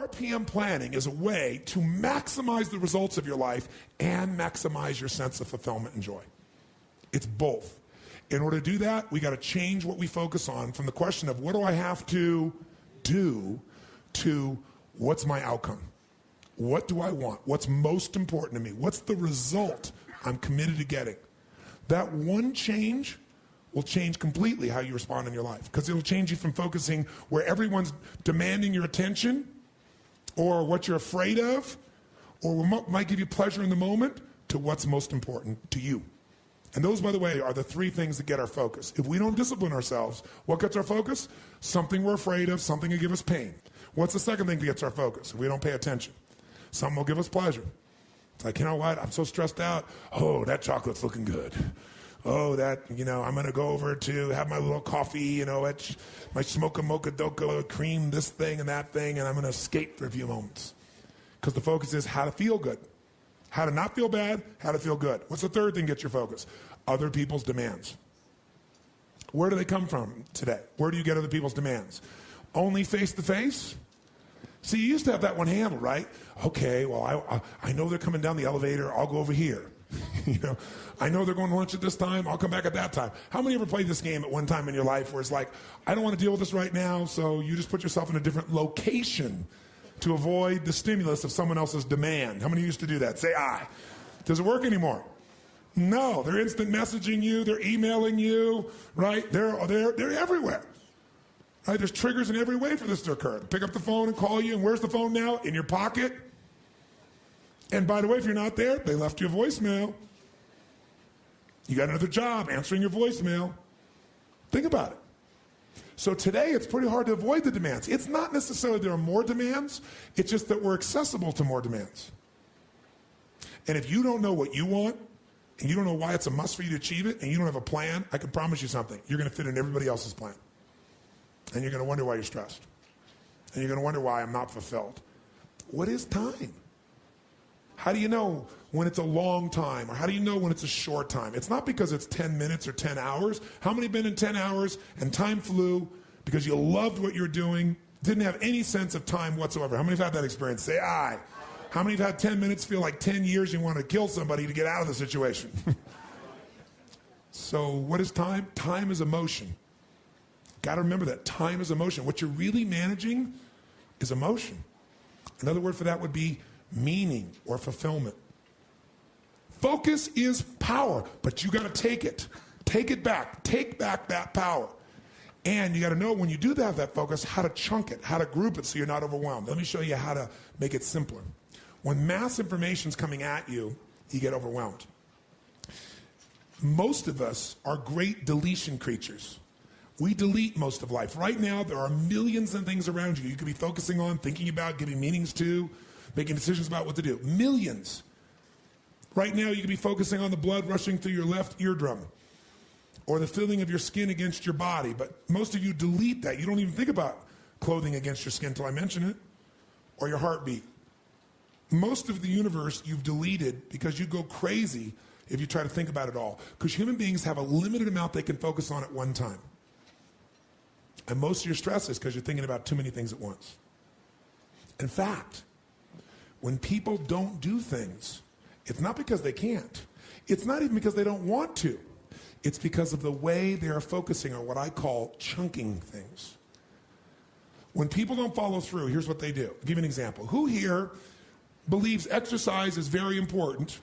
RPM planning is a way to maximize the results of your life and maximize your sense of fulfillment and joy. It's both. In order to do that, we got to change what we focus on from the question of what do I have to do to what's my outcome? What do I want? What's most important to me? What's the result I'm committed to getting? That one change will change completely how you respond in your life, because it'll change you from focusing where everyone's demanding your attention or what you're afraid of or what might give you pleasure in the moment to what's most important to you. And those, by the way, are the three things that get our focus. If we don't discipline ourselves, what gets our focus? Something we're afraid of, something will give us pain. What's the second thing that gets our focus if we don't pay attention? Something will give us pleasure. It's like, you know what, I'm so stressed out. Oh, that chocolate's looking good. Oh, that, I'm going to go over to have my little coffee, my smoke a mocha doka, cream this thing and that thing, and I'm going to escape for a few moments. Because the focus is how to feel good. How to not feel bad, how to feel good. What's the third thing that gets your focus? Other people's demands. Where do they come from today? Where do you get other people's demands? Only face-to-face? See, you used to have that one handled, right? Okay, well, I know they're coming down the elevator. I'll go over here. I know they're going to lunch at this time. I'll come back at that time. How many ever played this game at one time in your life where it's like, I don't want to deal with this right now, so you just put yourself in a different location to avoid the stimulus of someone else's demand? How many used to do that? Say aye. Does it work anymore? No. They're instant messaging you. They're emailing you, right? They're everywhere. Right? There's triggers in every way for this to occur. Pick up the phone and call you, and where's the phone now? In your pocket. And by the way, if you're not there, they left you a voicemail. You got another job answering your voicemail. Think about it. So today, it's pretty hard to avoid the demands. It's not necessarily there are more demands. It's just that we're accessible to more demands. And if you don't know what you want, and you don't know why it's a must for you to achieve it, and you don't have a plan, I can promise you something. You're going to fit in everybody else's plan. And you're going to wonder why you're stressed. And you're going to wonder why I'm not fulfilled. What is time? How do you know when it's a long time, or how do you know when it's a short time? It's not because it's 10 minutes or 10 hours. How many have been in 10 hours and time flew because you loved what you're doing, didn't have any sense of time whatsoever? How many have had that experience? Say aye. How many have had 10 minutes feel like 10 years and you want to kill somebody to get out of the situation? So what is time? Time is emotion. Got to remember that. Time is emotion. What you're really managing is emotion. Another word for that would be meaning or fulfillment. Focus is power, but you got to take it. Take it back. Take back that power. And you got to know when you do have that focus, how to chunk it, how to group it so you're not overwhelmed. Let me show you how to make it simpler. When mass information's coming at you, you get overwhelmed. Most of us are great deletion creatures. We delete most of life. Right now, there are millions of things around you could be focusing on, thinking about, giving meanings to, making decisions about what to do. Millions. Right now, you could be focusing on the blood rushing through your left eardrum or the feeling of your skin against your body. But most of you delete that. You don't even think about clothing against your skin until I mention it, or your heartbeat. Most of the universe you've deleted because you go crazy if you try to think about it all. Because human beings have a limited amount they can focus on at one time. And most of your stress is because you're thinking about too many things at once. In fact, when people don't do things, it's not because they can't. It's not even because they don't want to. It's because of the way they are focusing on what I call chunking things. When people don't follow through, here's what they do. I'll give you an example. Who here believes exercise is very important,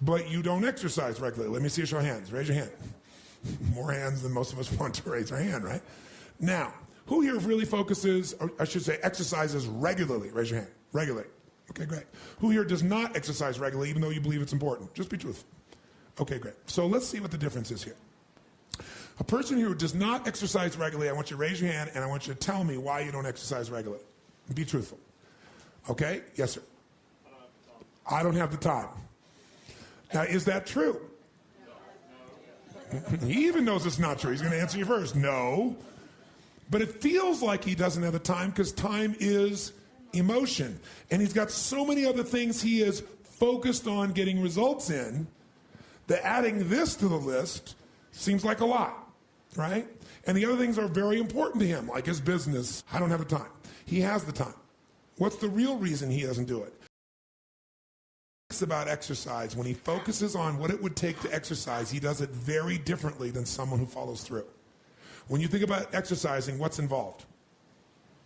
but you don't exercise regularly? Let me see a show of hands. Raise your hand. More hands than most of us want to raise our hand, right? Now, who here really focuses, or I should say exercises regularly? Raise your hand. Regularly. Okay, great. Who here does not exercise regularly even though you believe it's important? Just be truthful. Okay, great. So let's see what the difference is here. A person who does not exercise regularly, I want you to raise your hand and I want you to tell me why you don't exercise regularly. Be truthful. Okay? Yes, sir. I don't have the time. Now, is that true? He even knows it's not true. He's going to answer you first. No. But it feels like he doesn't have the time because time is emotion. And he's got so many other things he is focused on getting results in that adding this to the list seems like a lot, right? And the other things are very important to him, like his business. I don't have the time. He has the time. What's the real reason he doesn't do it? It's about exercise. When he focuses on what it would take to exercise, he does it very differently than someone who follows through. When you think about exercising, what's involved?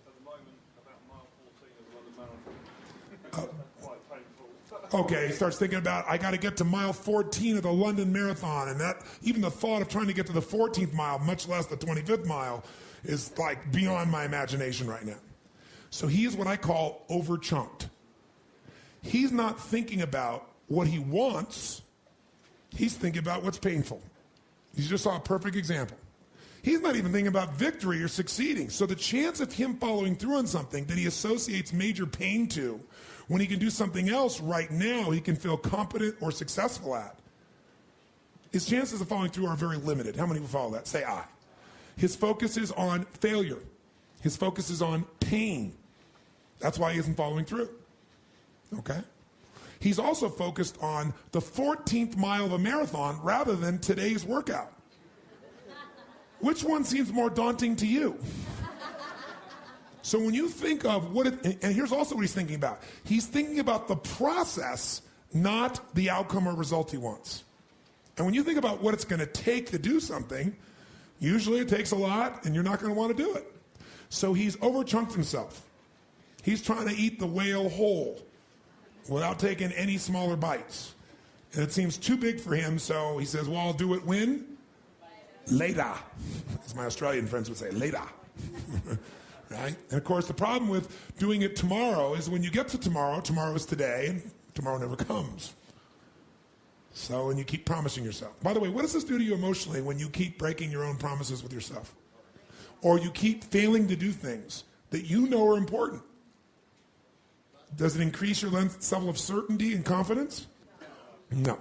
At the moment, about mile 14 of the London Marathon. Quite painful. Okay, he starts thinking about, I got to get to mile 14 of the London Marathon, and that even the thought of trying to get to the 14th mile, much less the 25th mile, is like beyond my imagination right now. So he is what I call over-chunked. He's not thinking about what he wants. He's thinking about what's painful. You just saw a perfect example. He's not even thinking about victory or succeeding. So the chance of him following through on something that he associates major pain to, when he can do something else right now he can feel competent or successful at, his chances of following through are very limited. How many will follow that? Say I. His focus is on failure. His focus is on pain. That's why he isn't following through. Okay? He's also focused on the 14th mile of a marathon rather than today's workout. Which one seems more daunting to you? So when you think of what it, and here's also what he's thinking about. He's thinking about the process, not the outcome or result he wants. And when you think about what it's going to take to do something, usually it takes a lot and you're not going to want to do it. So he's overchunked himself. He's trying to eat the whale whole without taking any smaller bites. And it seems too big for him, so he says, well, I'll do it when? Later. As my Australian friends would say, later. Right? And of course, the problem with doing it tomorrow is when you get to tomorrow, tomorrow is today, and tomorrow never comes. So, and you keep promising yourself. By the way, what does this do to you emotionally when you keep breaking your own promises with yourself? Or you keep failing to do things that you know are important? Does it increase your level of certainty and confidence? No.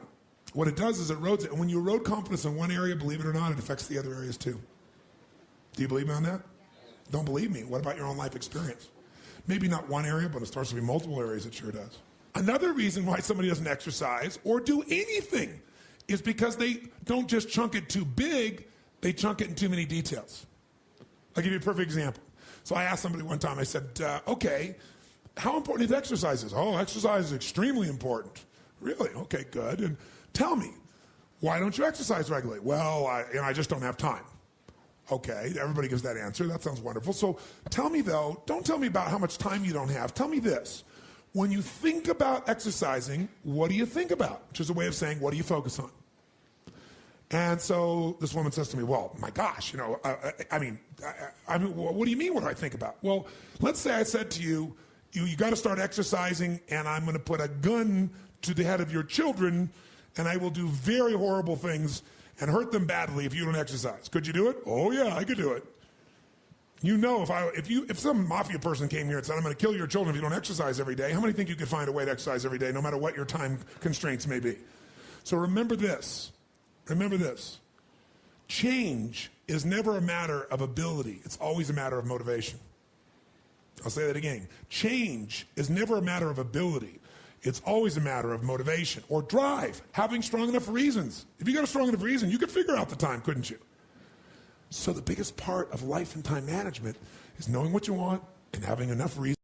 What it does is it erodes it. And when you erode confidence in one area, believe it or not, it affects the other areas too. Do you believe me on that? Don't believe me. What about your own life experience? Maybe not one area, but it starts to be multiple areas. It sure does. Another reason why somebody doesn't exercise or do anything is because they don't just chunk it too big, they chunk it in too many details. I'll give you a perfect example. So I asked somebody one time, I said, okay, how important is exercise? Oh, exercise is extremely important. Really? Okay, good. And tell me, why don't you exercise regularly? Well, I just don't have time. Okay, everybody gives that answer. That sounds wonderful. So tell me, though, don't tell me about how much time you don't have. Tell me this. When you think about exercising, what do you think about? Which is a way of saying, what do you focus on? And so this woman says to me, well, my gosh, I mean, what do you mean, what do I think about? Well, let's say I said to you, you got to start exercising, and I'm going to put a gun to the head of your children, and I will do very horrible things and hurt them badly if you don't exercise. Could you do it? Oh yeah, I could do it. You know, if some mafia person came here and said, I'm going to kill your children if you don't exercise every day, how many think you could find a way to exercise every day, no matter what your time constraints may be? So remember this. Remember this. Change is never a matter of ability. It's always a matter of motivation. I'll say that again. Change is never a matter of ability. It's always a matter of motivation or drive, having strong enough reasons. If you got a strong enough reason, you could figure out the time, couldn't you? So the biggest part of life and time management is knowing what you want and having enough reason.